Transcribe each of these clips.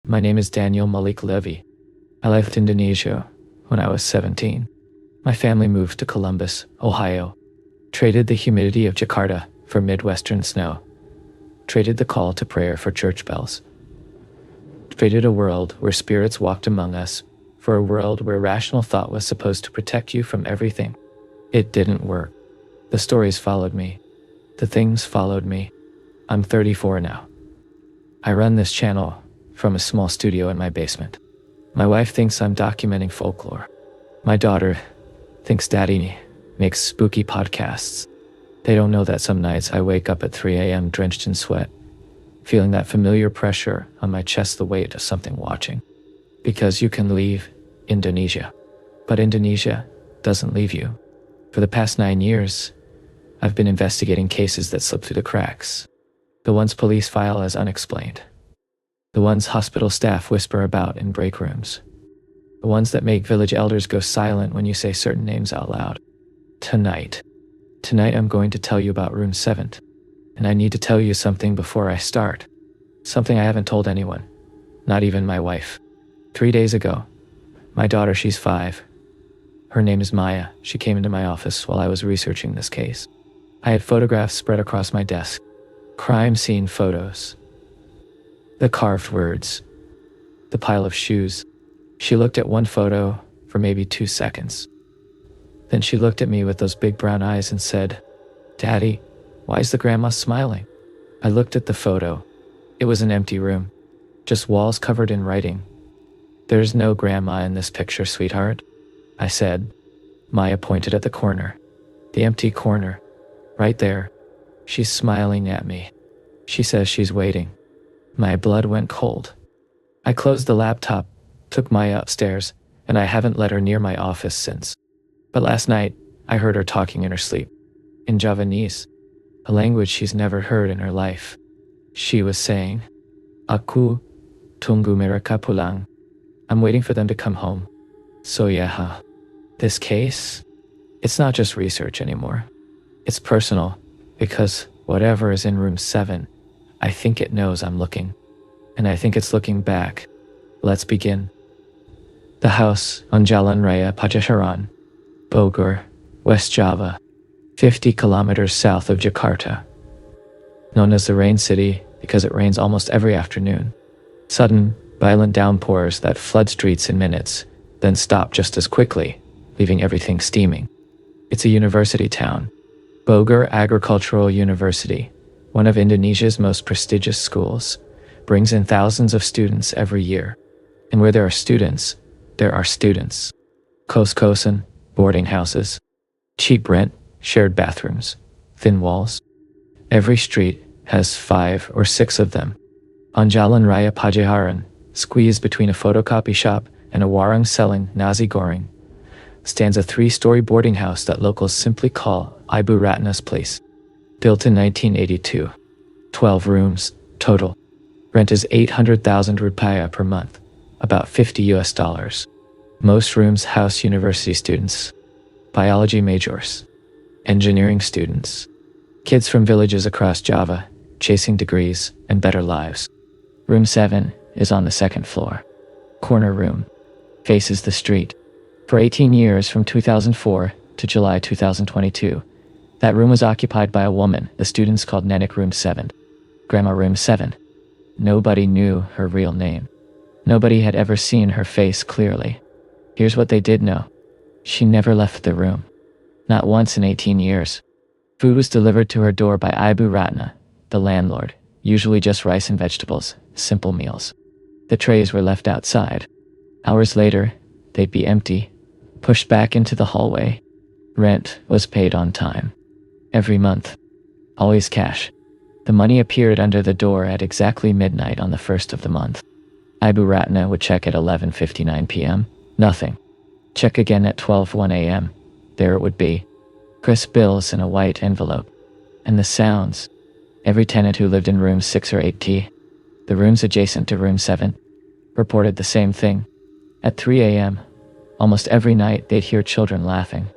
My name is Daniel Malik Levy. I left Indonesia when I was 17. My family moved to Columbus, Ohio. Traded the humidity of Jakarta for Midwestern snow. Traded the call to prayer for church bells. Traded a world where spirits walked among us for a world where rational thought was supposed to protect you from everything. It didn't work. The stories followed me. The things followed me. I'm 34 now. I run this channel from a small studio in my basement. My wife thinks I'm documenting folklore. My daughter thinks Daddy makes spooky podcasts. They don't know that some nights I wake up at 3 a.m. drenched in sweat, feeling that familiar pressure on my chest, the weight of something watching. Because you can leave Indonesia, but Indonesia doesn't leave you. For the past 9 years, I've been investigating cases that slip through the cracks. The ones police file as unexplained. The ones hospital staff whisper about in break rooms. The ones that make village elders go silent when you say certain names out loud. Tonight I'm going to tell you about room 7. And I need to tell you something before I start. Something I haven't told anyone, not even my wife. 3 days ago, my daughter, she's 5. Her name is Maya. She came into my office while I was researching this case. I had photographs spread across my desk. Crime scene photos. The carved words. The pile of shoes. She looked at one photo for maybe 2 seconds. Then she looked at me with those big brown eyes and said, "Daddy, why is the grandma smiling?" I looked at the photo. It was an empty room. Just walls covered in writing. "There's no grandma in this picture, sweetheart," I said. Maya pointed at the corner. The empty corner. Right there. She's smiling at me. She says she's waiting. My blood went cold. I closed the laptop, took Maya upstairs, and I haven't let her near my office since. But last night, I heard her talking in her sleep. In Javanese, a language she's never heard in her life. She was saying, "Aku tunggu mereka pulang." I'm waiting for them to come home. So yeah, this case, it's not just research anymore. It's personal, because whatever is in room 7, I think it knows I'm looking. And I think it's looking back. Let's begin. The house on Jalan Raya Pajajaran, Bogor, West Java, 50 kilometers south of Jakarta. Known as the Rain City because it rains almost every afternoon. Sudden, violent downpours that flood streets in minutes, then stop just as quickly, leaving everything steaming. It's a university town. Bogor Agricultural University, one of Indonesia's most prestigious schools, brings in thousands of students every year. And where there are students, there are students. Kos-Kosan, boarding houses. Cheap rent, shared bathrooms, thin walls. Every street has 5 or 6 of them. On Jalan Raya Pajajaran, squeezed between a photocopy shop and a warung selling nasi goreng, stands a 3-story boarding house that locals simply call Ibu Ratna's place. Built in 1982. 12 rooms, total. Rent is 800,000 rupiah per month, about $50 US. Most rooms house university students, biology majors, engineering students, kids from villages across Java, chasing degrees and better lives. Room 7 is on the 2nd floor. Corner room. Faces the street. For 18 years, from 2004 to July 2022, that room was occupied by a woman the students called Nenek Room 7. Grandma Room 7. Nobody knew her real name. Nobody had ever seen her face clearly. Here's what they did know. She never left the room. Not once in 18 years. Food was delivered to her door by Ibu Ratna, the landlord, usually just rice and vegetables, simple meals. The trays were left outside. Hours later, they'd be empty, pushed back into the hallway. Rent was paid on time. Every month. Always cash. The money appeared under the door at exactly midnight on the 1st of the month. Ibu Ratna would check at 11:59 p.m. Nothing. Check again at 12:01 a.m. There it would be. Crisp bills in a white envelope. And the sounds. Every tenant who lived in rooms 6 or 8T, the rooms adjacent to room 7, reported the same thing. At 3 a.m., almost every night they'd hear children laughing.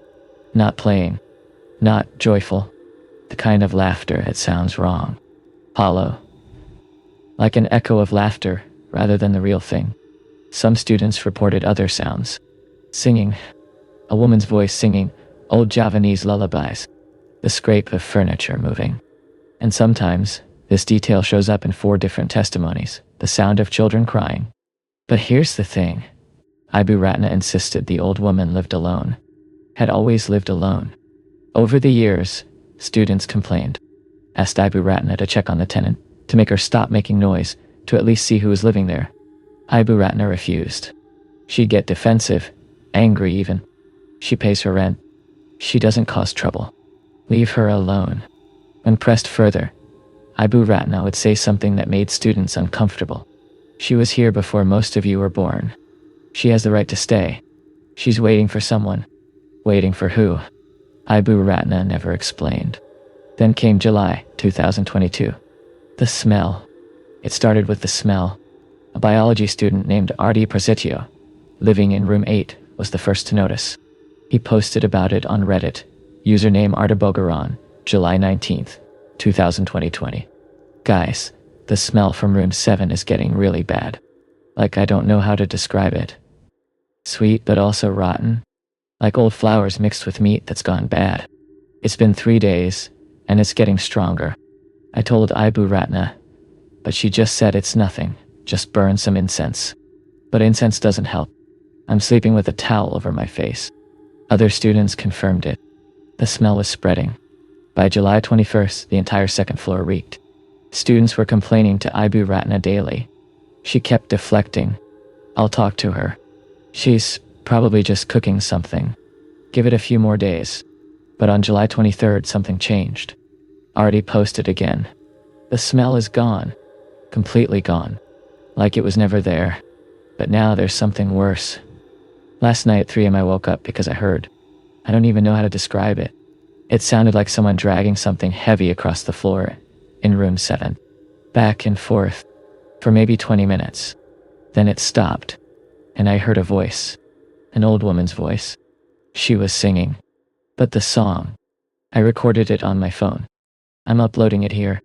Not playing. Not joyful. The kind of laughter that sounds wrong. Hollow. Like an echo of laughter, rather than the real thing. Some students reported other sounds. Singing. A woman's voice singing old Javanese lullabies. The scrape of furniture moving. And sometimes, this detail shows up in 4 different testimonies. The sound of children crying. But here's the thing. Ibu Ratna insisted the old woman lived alone. Had always lived alone. Over the years, students complained. Asked Ibu Ratna to check on the tenant, to make her stop making noise, to at least see who was living there. Ibu Ratna refused. She'd get defensive, angry even. She pays her rent. She doesn't cause trouble. Leave her alone. When pressed further, Ibu Ratna would say something that made students uncomfortable. She was here before most of you were born. She has the right to stay. She's waiting for someone. Waiting for who? Ibu Ratna never explained. Then came July 2022. The smell. It started with the smell. A biology student named Ardi Prasetyo, living in room 8, was the first to notice. He posted about it on Reddit, username ardibogor on July 19th, 2020. Guys, the smell from room 7 is getting really bad. Like I don't know how to describe it. Sweet but also rotten. Like old flowers mixed with meat that's gone bad. It's been 3 days, and it's getting stronger. I told Ibu Ratna, but she just said it's nothing, just burn some incense. But incense doesn't help. I'm sleeping with a towel over my face. Other students confirmed it. The smell was spreading. By July 21st, the entire second floor reeked. Students were complaining to Ibu Ratna daily. She kept deflecting. I'll talk to her. She's probably just cooking something. Give it a few more days. But on July 23rd, something changed. Ardi posted again. The smell is gone. Completely gone. Like it was never there. But now there's something worse. Last night at 3 a.m. I woke up because I heard. I don't even know how to describe it. It sounded like someone dragging something heavy across the floor in room 7. Back and forth. For maybe 20 minutes. Then it stopped. And I heard a voice. An old woman's voice. She was singing. But the song. I recorded it on my phone. I'm uploading it here.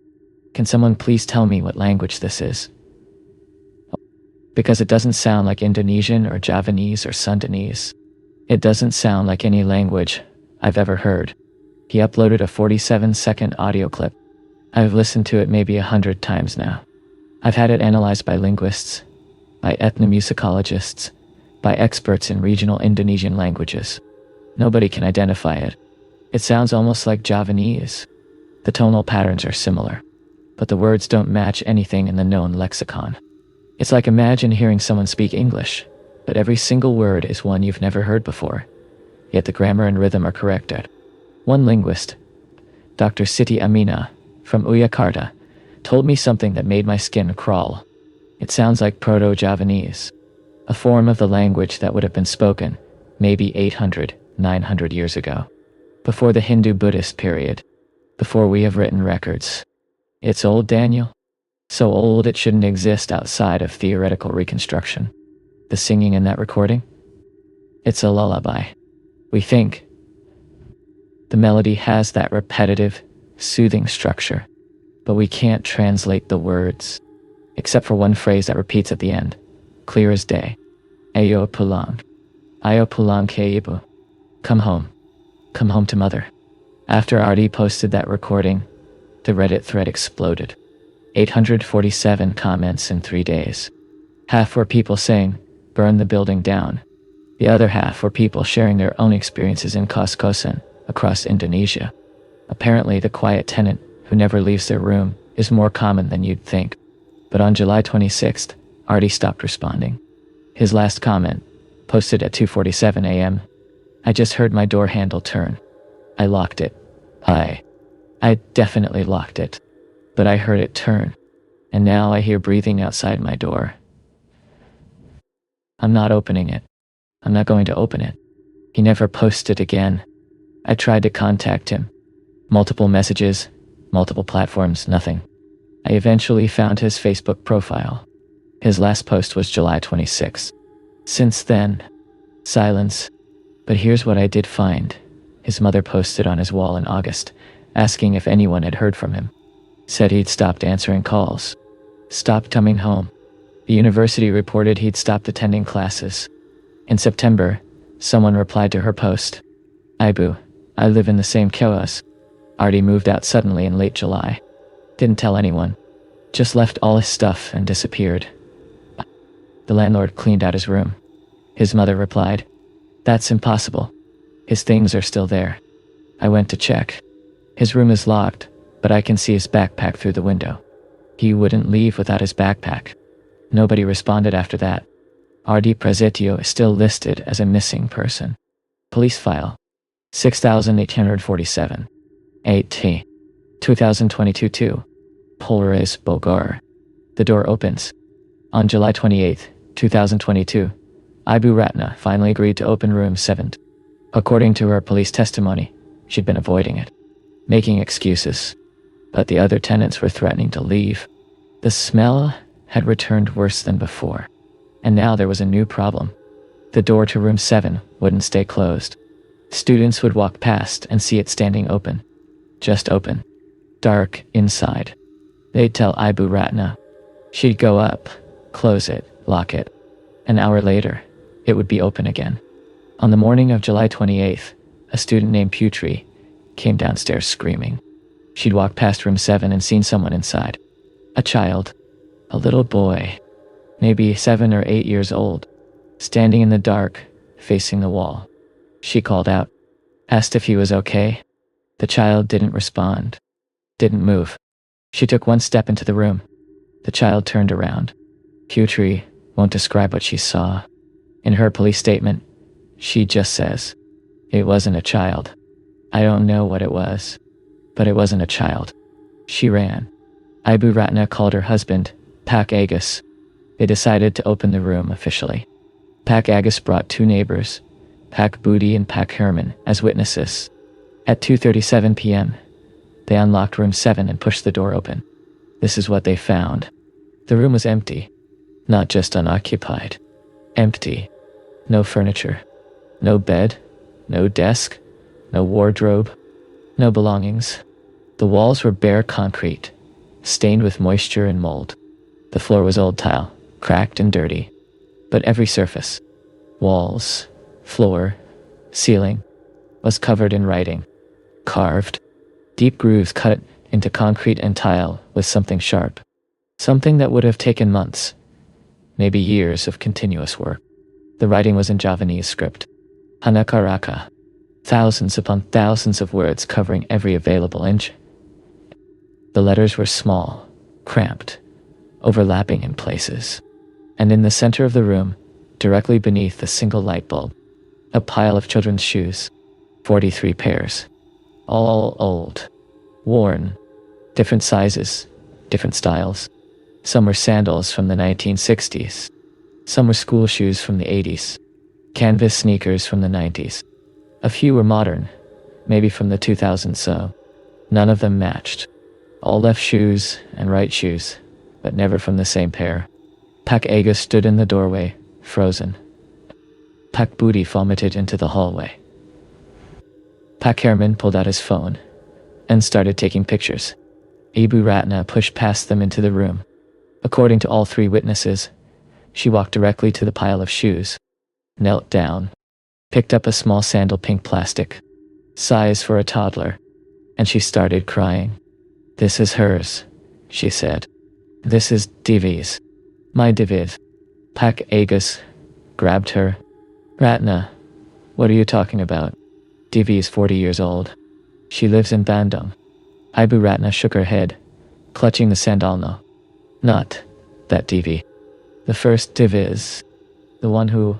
Can someone please tell me what language this is? Because it doesn't sound like Indonesian or Javanese or Sundanese. It doesn't sound like any language I've ever heard. He uploaded a 47-second audio clip. I've listened to it maybe 100 times now. I've had it analyzed by linguists, by ethnomusicologists, by experts in regional Indonesian languages. Nobody can identify it. It sounds almost like Javanese. The tonal patterns are similar, but the words don't match anything in the known lexicon. It's like imagine hearing someone speak English, but every single word is one you've never heard before. Yet the grammar and rhythm are corrected. One linguist, Dr. Siti Amina, from Jakarta, told me something that made my skin crawl. It sounds like Proto-Javanese, a form of the language that would have been spoken maybe 800, 900 years ago, before the Hindu-Buddhist period, before we have written records. It's old, Daniel. So old it shouldn't exist outside of theoretical reconstruction. The singing in that recording? It's a lullaby. We think. The melody has that repetitive, soothing structure, but we can't translate the words, except for one phrase that repeats at the end, clear as day. Ayo pulang. Ayo pulang ke ibu. Come home. Come home to mother. After Ardi posted that recording, the Reddit thread exploded. 847 comments in 3 days. Half were people saying, burn the building down. The other half were people sharing their own experiences in Kos-Kosan across Indonesia. Apparently the quiet tenant who never leaves their room is more common than you'd think. But on July 26th, Ardi stopped responding. His last comment, posted at 2:47 a.m. I just heard my door handle turn. I locked it. I definitely locked it. But I heard it turn. And now I hear breathing outside my door. I'm not opening it. I'm not going to open it. He never posted again. I tried to contact him. Multiple messages, multiple platforms, nothing. I eventually found his Facebook profile. His last post was July 26th. Since then, silence. But here's what I did find. His mother posted on his wall in August, asking if anyone had heard from him. Said he'd stopped answering calls. Stopped coming home. The university reported he'd stopped attending classes. In September, someone replied to her post, "Ibu, I live in the same Kos. Ardi moved out suddenly in late July. Didn't tell anyone. Just left all his stuff and disappeared." The landlord cleaned out his room. His mother replied, "That's impossible. His things are still there. I went to check. His room is locked, but I can see his backpack through the window. He wouldn't leave without his backpack." Nobody responded after that. Ardi Prasetyo is still listed as a missing person. Police file 6847 8T 2022-2 POLRES Bogor. The door opens. On July 28, 2022, Ibu Ratna finally agreed to open room 7. According to her police testimony, she'd been avoiding it, making excuses, but the other tenants were threatening to leave. The smell had returned worse than before, and now there was a new problem. The door to room 7 wouldn't stay closed. Students would walk past and see it standing open. Just open. Dark inside. They'd tell Ibu Ratna. She'd go up, close it, lock it. An hour later, it would be open again. On the morning of July 28th, a student named Putri came downstairs screaming. She'd walked past room 7 and seen someone inside. A child. A little boy. Maybe 7 or 8 years old. Standing in the dark, facing the wall. She called out. Asked if he was okay. The child didn't respond. Didn't move. She took one step into the room. The child turned around. Putri won't describe what she saw. In her police statement, she just says, "It wasn't a child. I don't know what it was, but it wasn't a child." She ran. Ibu Ratna called her husband, Pak Agus. They decided to open the room officially. Pak Agus brought 2 neighbors, Pak Budi and Pak Herman, as witnesses. At 2:37 p.m., they unlocked room 7 and pushed the door open. This is what they found. The room was empty. Not just unoccupied. Empty. No furniture. No bed. No desk. No wardrobe. No belongings. The walls were bare concrete, stained with moisture and mold. The floor was old tile, cracked and dirty. But every surface, walls, floor, ceiling, was covered in writing. Carved. Deep grooves cut into concrete and tile with something sharp. Something that would have taken months, maybe years of continuous work. The writing was in Javanese script. Hanakaraka. Thousands upon thousands of words covering every available inch. The letters were small, cramped, overlapping in places. And in the center of the room, directly beneath the single light bulb, a pile of children's shoes. 43 pairs. All old. Worn. Different sizes. Different styles. Some were sandals from the 1960s. Some were school shoes from the 80s. Canvas sneakers from the 90s. A few were modern, maybe from the 2000s so. None of them matched. All left shoes and right shoes, but never from the same pair. Pak Agus stood in the doorway, frozen. Pak Budi vomited into the hallway. Pak Herman pulled out his phone and started taking pictures. Ibu Ratna pushed past them into the room. According to all 3 witnesses, she walked directly to the pile of shoes, knelt down, picked up a small sandal pink plastic, size for a toddler, and she started crying. "This is hers," she said. "This is Divi's. My Divi's." Pak Agus grabbed her. "Ratna, what are you talking about? Divi is 40 years old. She lives in Bandung." Ibu Ratna shook her head, clutching the sandalno. "Not that Divi. The first Divi's. The one who.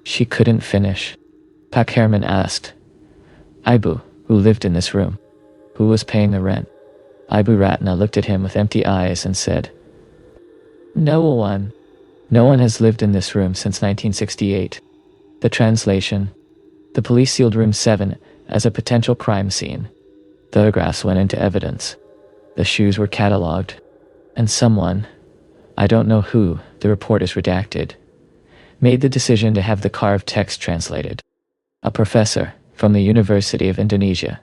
She couldn't finish. Pak Herman asked, "Ibu, who lived in this room? Who was paying the rent?" Ibu Ratna looked at him with empty eyes and said, "No one. No one has lived in this room since 1968. The translation. The police sealed room 7 as a potential crime scene. Photographs went into evidence. The shoes were catalogued. And someone, I don't know who, the report is redacted, made the decision to have the carved text translated. A professor from the University of Indonesia,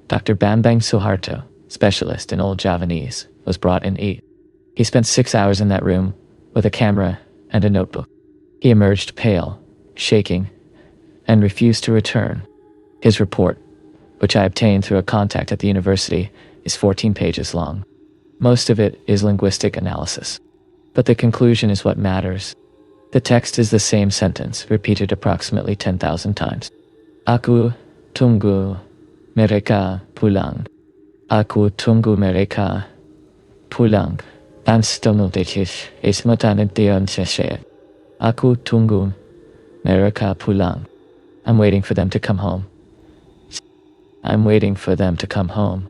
Dr. Bambang Soeharto, specialist in Old Javanese, was brought in. He He spent 6 hours in that room with a camera and a notebook. He emerged pale, shaking, and refused to return. His report, which I obtained through a contact at the university, is 14 pages long. Most of it is linguistic analysis. But the conclusion is what matters. The text is the same sentence, repeated approximately 10,000 times. Aku tunggu mereka pulang. Aku tunggu mereka pulang. Anstomultitis ismotanition seshet. Aku tunggu mereka pulang. I'm waiting for them to come home. I'm waiting for them to come home.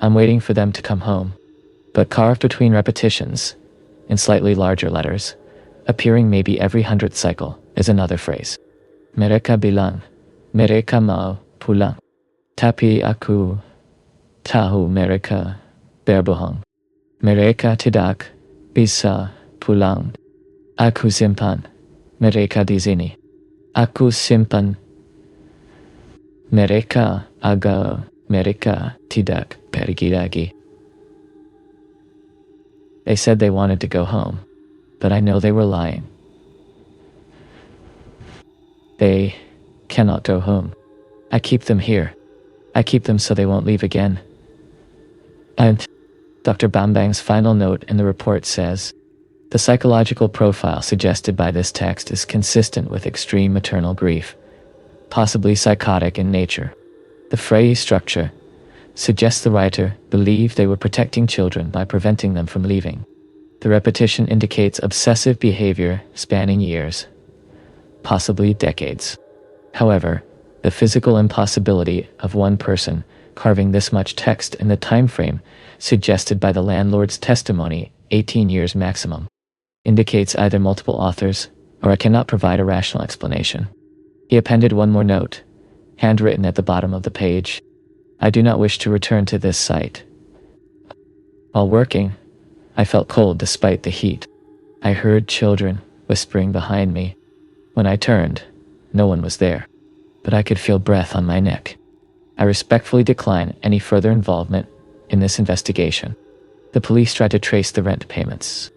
I'm waiting for them to come home. But carved between repetitions, in slightly larger letters, appearing maybe every 100th cycle, is another phrase. Mereka bilang, mereka mau pulang. Tapi aku tahu mereka berbohong. Mereka tidak bisa pulang. Aku simpan mereka di sini. Aku simpan mereka agar mereka tidak pergi lagi. They said they wanted to go home, but I know they were lying. They cannot go home. I keep them here. I keep them so they won't leave again. And Dr. Bambang's final note in the report says, the psychological profile suggested by this text is consistent with extreme maternal grief, possibly psychotic in nature. The phrase structure suggests the writer believed they were protecting children by preventing them from leaving. The repetition indicates obsessive behavior spanning years, possibly decades. However, the physical impossibility of one person carving this much text in the time frame suggested by the landlord's testimony, 18 years maximum, indicates either multiple authors or I cannot provide a rational explanation. He appended one more note, handwritten at the bottom of the page. I do not wish to return to this site. While working, I felt cold despite the heat. I heard children whispering behind me. When I turned, no one was there, but I could feel breath on my neck. I respectfully decline any further involvement in this investigation. The police tried to trace the rent payments,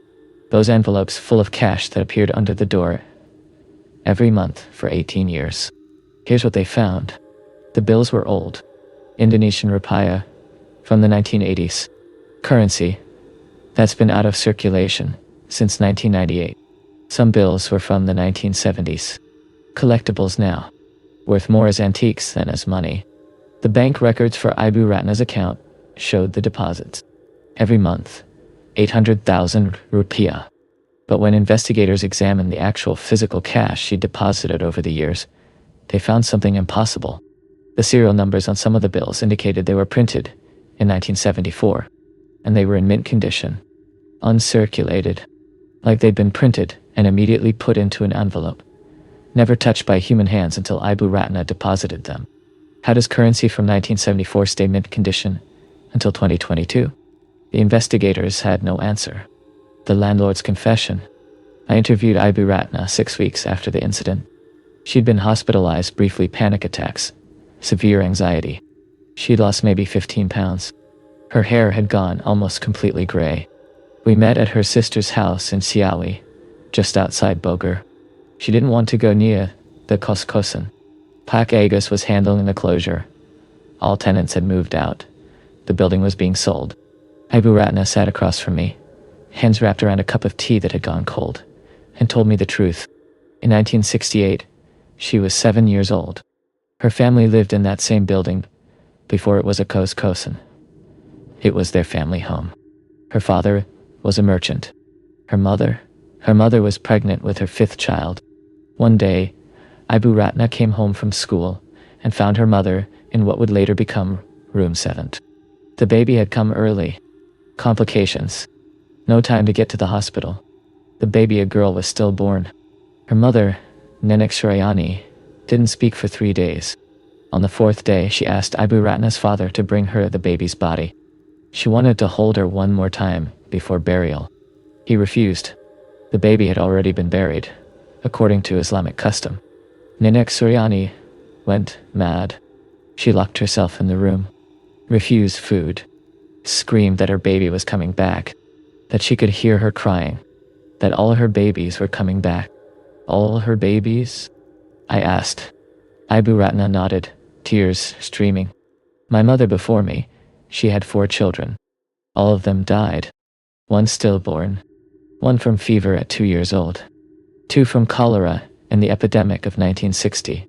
those envelopes full of cash that appeared under the door every month for 18 years. Here's what they found. The bills were old. Indonesian rupiah from the 1980s. Currency that's been out of circulation since 1998. Some bills were from the 1970s. Collectibles now, worth more as antiques than as money. The bank records for Ibu Ratna's account showed the deposits. Every month, 800,000 rupiah. But when investigators examined the actual physical cash she deposited over the years, they found something impossible. The serial numbers on some of the bills indicated they were printed in 1974, and they were in mint condition, uncirculated, like they'd been printed and immediately put into an envelope, never touched by human hands until Ibu Ratna deposited them. How does currency from 1974 stay mint condition until 2022? The investigators had no answer. The landlord's confession. I interviewed Ibu Ratna 6 weeks after the incident. She'd been hospitalized, briefly panic attacks, severe anxiety. She'd lost maybe 15 pounds. Her hair had gone almost completely gray. We met at her sister's house in Ciawi, just outside Bogor. She didn't want to go near the Kos-Kosan. Pak Agus was handling the closure. All tenants had moved out. The building was being sold. Ibu Ratna sat across from me, hands wrapped around a cup of tea that had gone cold, and told me the truth. In 1968, she was 7 years old. Her family lived in that same building before it was a Kos-Kosan. It was their family home. Her father was a merchant. Her mother was pregnant with her 5th child. One day, Ibu Ratna came home from school and found her mother in what would later become room 7. The baby had come early. Complications. No time to get to the hospital. The baby, a girl, was stillborn. Her mother, Nenek Suryani, didn't speak for 3 days. On the 4th day, she asked Ibu Ratna's father to bring her the baby's body. She wanted to hold her one more time before burial. He refused. The baby had already been buried, according to Islamic custom. Nenek Suryani went mad. She locked herself in the room, refused food, screamed that her baby was coming back. that she could hear her crying, that all her babies were coming back. All her babies? I asked. Ibu Ratna nodded, tears streaming. My mother before me, she had 4 children. All of them died. 1 stillborn, 1 from fever at 2 years old, 2 from cholera in the epidemic of 1960.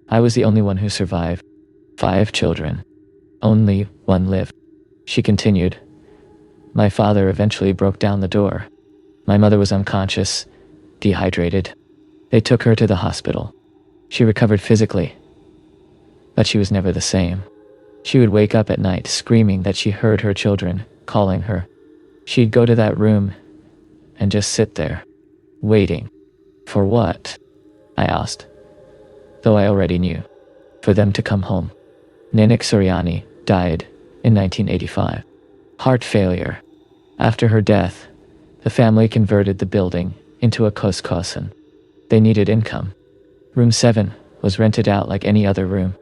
I was the only one who survived. 5 children. Only 1 lived. She continued. My father eventually broke down the door. My mother was unconscious, dehydrated. They took her to the hospital. She recovered physically, but she was never the same. She would wake up at night screaming that she heard her children calling her. She'd go to that room and just sit there, waiting. For what? I asked, though I already knew. For them to come home. Nenek Suryani died in 1985. Heart failure. After her death, the family converted the building into a Kos-Kosan. They needed income. Room 7 was rented out like any other room,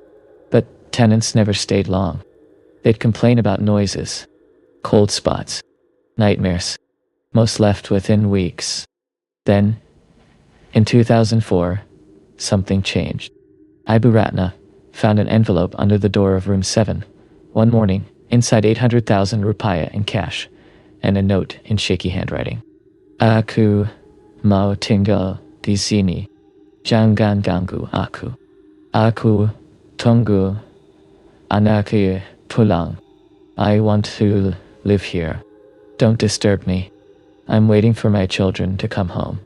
but tenants never stayed long. They'd complain about noises, cold spots, nightmares. Most left within weeks. Then, in 2004, something changed. Ibu Ratna found an envelope under the door of room 7 one morning, inside 800,000 rupiah in cash and a note in shaky handwriting. Aku mau tinggal di sini. Jangan ganggu aku. Aku tunggu anakku pulang. I want to live here. Don't disturb me. I'm waiting for my children to come home.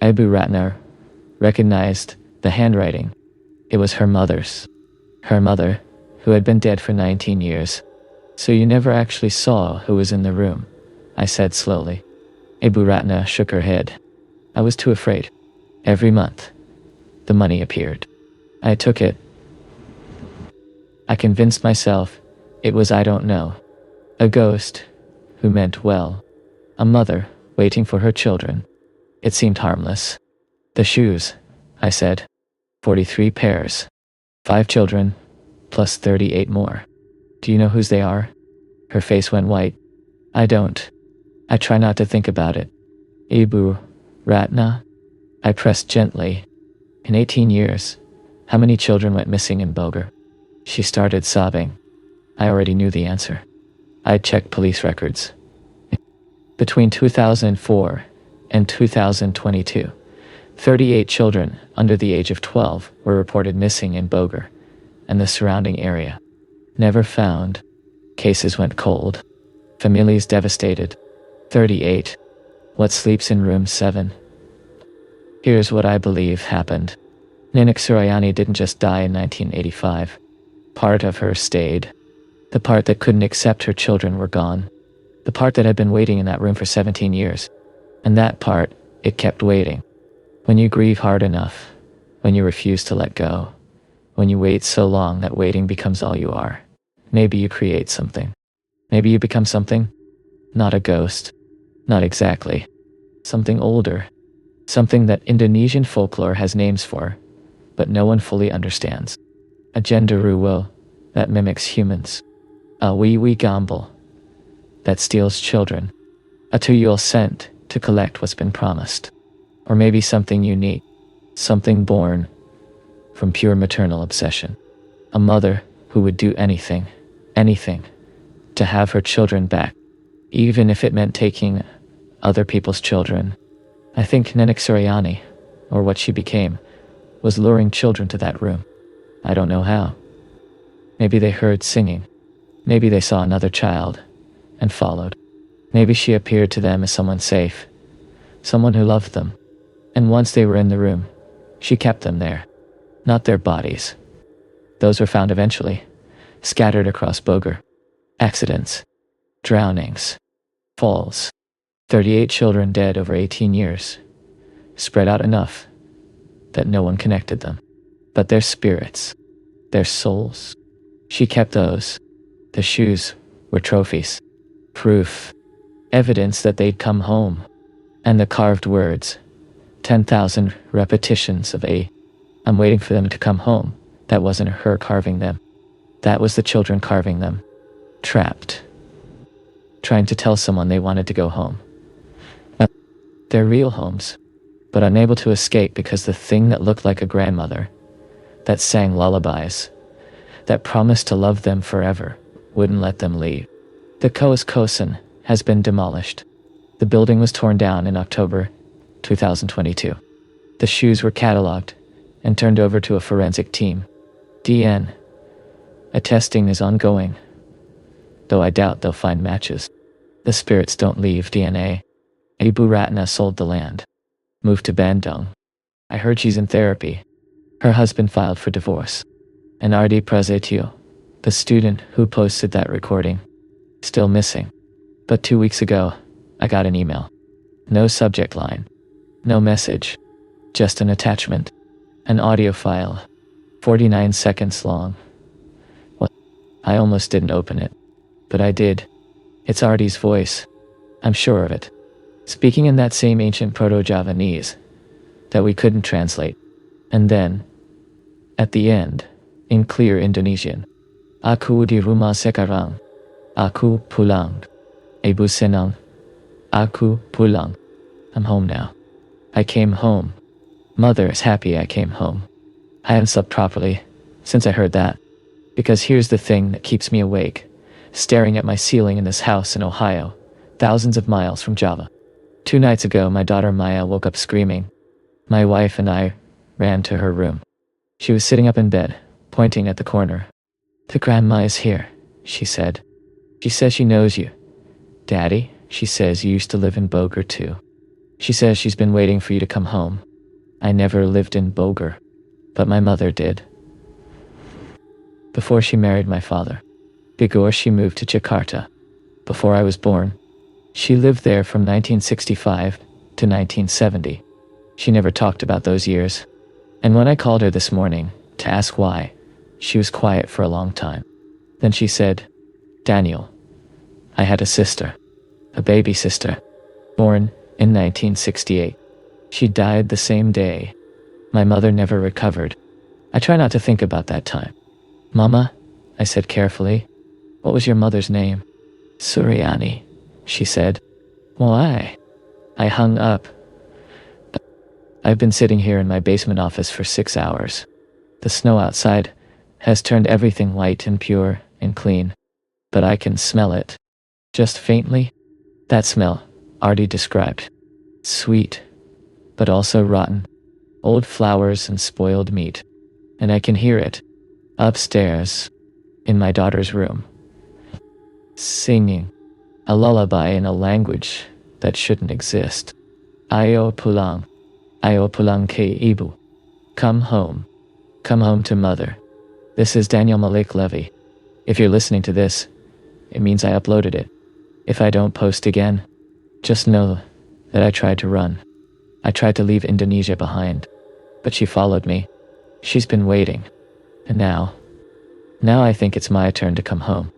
Ibu Ratna recognized the handwriting. It was her mother's. Her mother, who had been dead for 19 years. So you never actually saw who was in the room, I said slowly. Ibu Ratna shook her head. I was too afraid. Every month, the money appeared. I took it. I convinced myself it was I don't know. A ghost who meant well. A mother waiting for her children. It seemed harmless. The shoes, I said. 43 pairs. 5 children, plus 38 more. Do you know whose they are? Her face went white. I don't. I try not to think about it. Ibu Ratna? I pressed gently. In 18 years, how many children went missing in Bogor? She started sobbing. I already knew the answer. I'd checked police records. Between 2004 and 2022, 38 children under the age of 12 were reported missing in Bogor and the surrounding area. Never found. Cases went cold. Families devastated. 38. What sleeps in room 7? Here's what I believe happened. Nenek Suryani didn't just die in 1985. Part of her stayed. The part that couldn't accept her children were gone. The part that had been waiting in that room for 17 years. And that part, it kept waiting. When you grieve hard enough, when you refuse to let go, when you wait so long that waiting becomes all you are, maybe you create something. Maybe you become something. Not a ghost. Not exactly. Something older. Something that Indonesian folklore has names for, but no one fully understands. A genderuwo that mimics humans. A wee gambol that steals children. A tuyul sent to collect what's been promised. Or maybe something unique. Something born from pure maternal obsession. A mother who would do anything, to have her children back, even if it meant taking other people's children. I think Nenek Suryani, or what she became, was luring children to that room. I don't know how. Maybe they heard singing. Maybe they saw another child and followed. Maybe she appeared to them as someone safe, someone who loved them. And once they were in the room, she kept them there. Not their bodies. Those were found eventually, scattered across Bogor. Accidents, drownings, falls. 38 children dead over 18 years, spread out enough that no one connected them. But their spirits, their souls, she kept those. The shoes were trophies, proof, evidence that they'd come home. And the carved words, 10,000 repetitions of I'm waiting for them to come home. That wasn't her carving them. That was the children carving them. Trapped. Trying to tell someone they wanted to go home, They're real homes, but unable to escape because the thing that looked like a grandmother, that sang lullabies, that promised to love them forever, wouldn't let them leave. The Kos-Kosan has been demolished. The building was torn down in October 2022. The shoes were catalogued and turned over to a forensic team. DNA testing is ongoing, though I doubt they'll find matches. The spirits don't leave DNA. Ibu Ratna sold the land, moved to Bandung. I heard she's in therapy. Her husband filed for divorce. And ardibogor, the student who posted that recording, still missing. But 2 weeks ago, I got an email. No subject line, no message, just an attachment, an audio file, 49 seconds long. What? I almost didn't open it, but I did. It's Artie's voice. I'm sure of it. Speaking in that same ancient Proto-Javanese that we couldn't translate. And then, at the end, in clear Indonesian, Aku di rumah sekarang. Aku pulang. Ibu senang. Aku pulang. I'm home now. I came home. Mother is happy I came home. I haven't slept properly since I heard that. Because here's the thing that keeps me awake, staring at my ceiling in this house in Ohio, thousands of miles from Java. 2 nights ago, my daughter Maya woke up screaming. My wife and I ran to her room. She was sitting up in bed, pointing at the corner. The grandma is here, she said. She says she knows you. Daddy, she says you used to live in Bogor too. She says she's been waiting for you to come home. I never lived in Bogor, but my mother did. Before she married my father. Before she moved to Jakarta. Before I was born. She lived there from 1965 to 1970. She never talked about those years. And when I called her this morning to ask why, she was quiet for a long time. Then she said, Daniel, I had a sister, a baby sister, born in 1968. She died the same day. My mother never recovered. I try not to think about that time. Mama, I said carefully, what was your mother's name? Suryani, she said. Why? I hung up. I've been sitting here in my basement office for 6 hours. The snow outside has turned everything white and pure and clean. But I can smell it. Just faintly. That smell, Artie described. Sweet, but also rotten. Old flowers and spoiled meat. And I can hear it. Upstairs, in my daughter's room. Singing. A lullaby in a language that shouldn't exist. Ayo pulang. Ayo pulang ke ibu. Come home. Come home to mother. This is Daniel Malik Levy. If you're listening to this, it means I uploaded it. If I don't post again, just know that I tried to run. I tried to leave Indonesia behind, but she followed me. She's been waiting. And now I think it's my turn to come home.